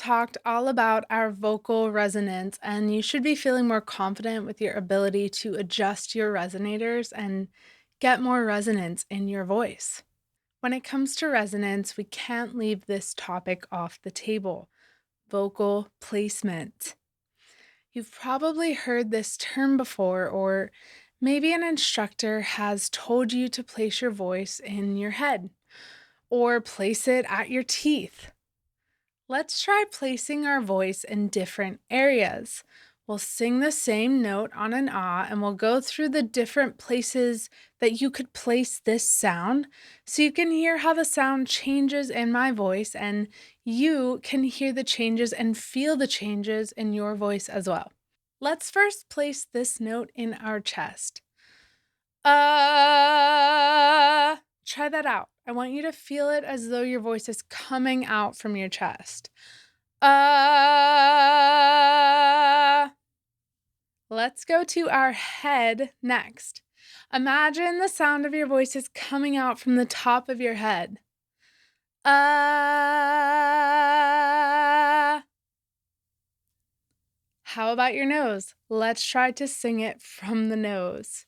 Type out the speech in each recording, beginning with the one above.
talked all about our vocal resonance, and you should be feeling more confident with your ability to adjust your resonators and get more resonance in your voice. When it comes to resonance, we can't leave this topic off the table: vocal placement. You've probably heard this term before, or maybe an instructor has told you to place your voice in your head or place it at your teeth. Let's try placing our voice in different areas. We'll sing the same note on an ah, and we'll go through the different places that you could place this sound so you can hear how the sound changes in my voice, and you can hear the changes and feel the changes in your voice as well. Let's first place this note in our chest. Try that out. I want you to feel it as though your voice is coming out from your chest. Uh, let's go to our head next. Imagine the sound of your voice is coming out from the top of your head. Uh, how about your nose? Let's try to sing it from the nose.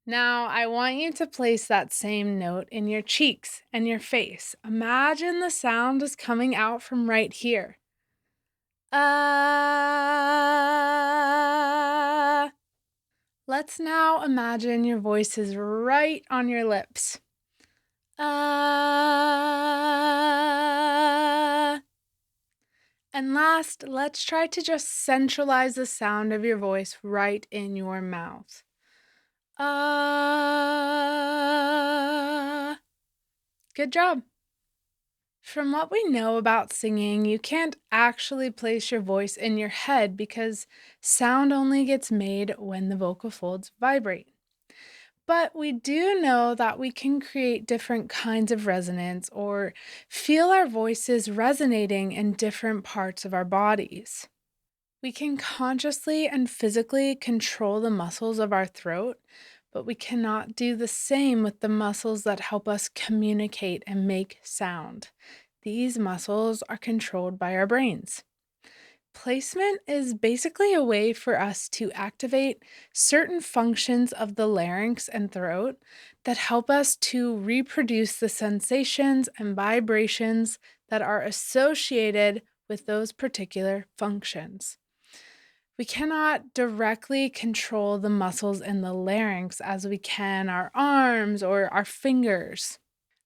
Now, I want you to place that same note in your cheeks and your face. Imagine the sound is coming out from right here. Ah. Let's now imagine your voice is right on your lips. Ah. And last, let's try to just centralize the sound of your voice right in your mouth. Ah. Good job. From what we know about singing, you can't actually place your voice in your head because sound only gets made when the vocal folds vibrate. But we do know that we can create different kinds of resonance or feel our voices resonating in different parts of our bodies. We can consciously and physically control the muscles of our throat, but we cannot do the same with the muscles that help us communicate and make sound. These muscles are controlled by our brains. Placement is basically a way for us to activate certain functions of the larynx and throat that help us to reproduce the sensations and vibrations that are associated with those particular functions. We cannot directly control the muscles in the larynx as we can our arms or our fingers.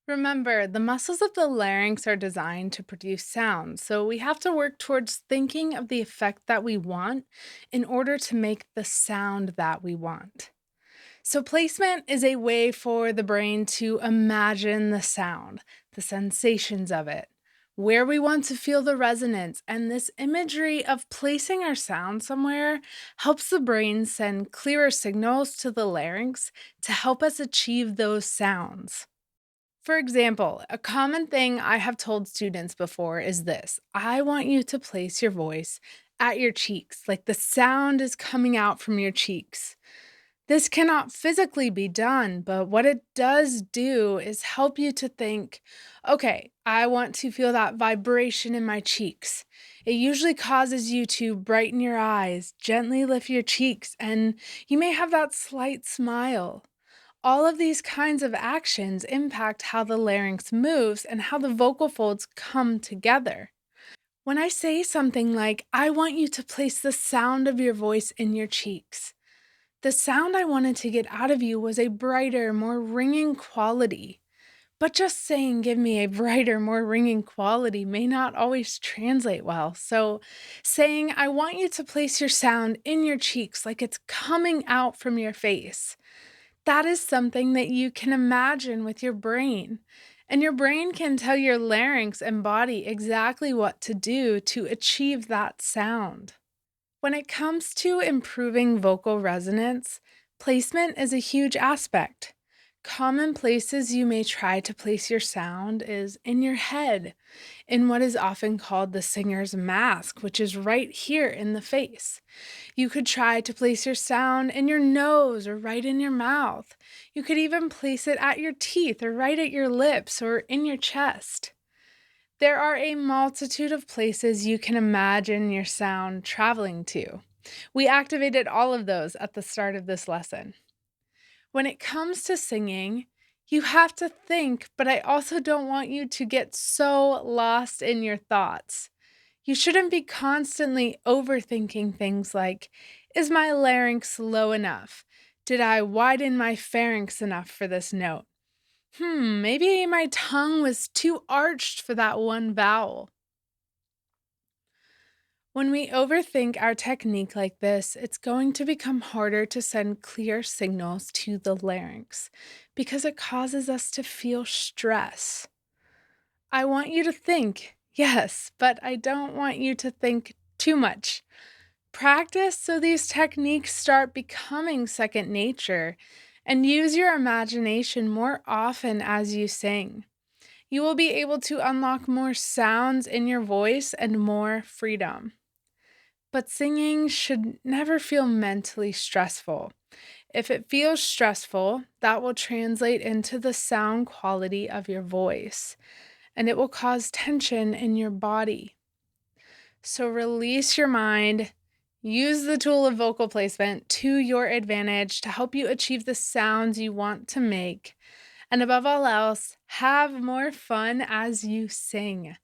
Remember, the muscles of the larynx are designed to produce sound, so we have to work towards thinking of the effect that we want in order to make the sound that we want. So, placement is a way for the brain to imagine the sound, the sensations of it, where we want to feel the resonance, and this imagery of placing our sound somewhere helps the brain send clearer signals to the larynx to help us achieve those sounds. For example, a common thing I have told students before is this: I want you to place your voice at your cheeks, like the sound is coming out from your cheeks. This cannot physically be done, but what it does do is help you to think, okay, I want to feel that vibration in my cheeks. It usually causes you to brighten your eyes, gently lift your cheeks, and you may have that slight smile. All of these kinds of actions impact how the larynx moves and how the vocal folds come together. When I say something like, I want you to place the sound of your voice in your cheeks, the sound I wanted to get out of you was a brighter, more ringing quality. But just saying, give me a brighter, more ringing quality may not always translate well. So, saying, I want you to place your sound in your cheeks like it's coming out from your face, that is something that you can imagine with your brain. And your brain can tell your larynx and body exactly what to do to achieve that sound. When it comes to improving vocal resonance, placement is a huge aspect. Common places you may try to place your sound is in your head, in what is often called the singer's mask, which is right here in the face. You could try to place your sound in your nose or right in your mouth. You could even place it at your teeth or right at your lips or in your chest. There are a multitude of places you can imagine your sound traveling to. We activated all of those at the start of this lesson. When it comes to singing, you have to think, but I also don't want you to get so lost in your thoughts. You shouldn't be constantly overthinking things like, is my larynx low enough? Did I widen my pharynx enough for this note? Maybe my tongue was too arched for that one vowel. When we overthink our technique like this, it's going to become harder to send clear signals to the larynx because it causes us to feel stress. I want you to think, yes, but I don't want you to think too much. Practice so these techniques start becoming second nature and use your imagination more often as you sing. You will be able to unlock more sounds in your voice and more freedom. But singing should never feel mentally stressful. If it feels stressful, that will translate into the sound quality of your voice, and it will cause tension in your body. So release your mind, use the tool of vocal placement to your advantage to help you achieve the sounds you want to make. And above all else, have more fun as you sing.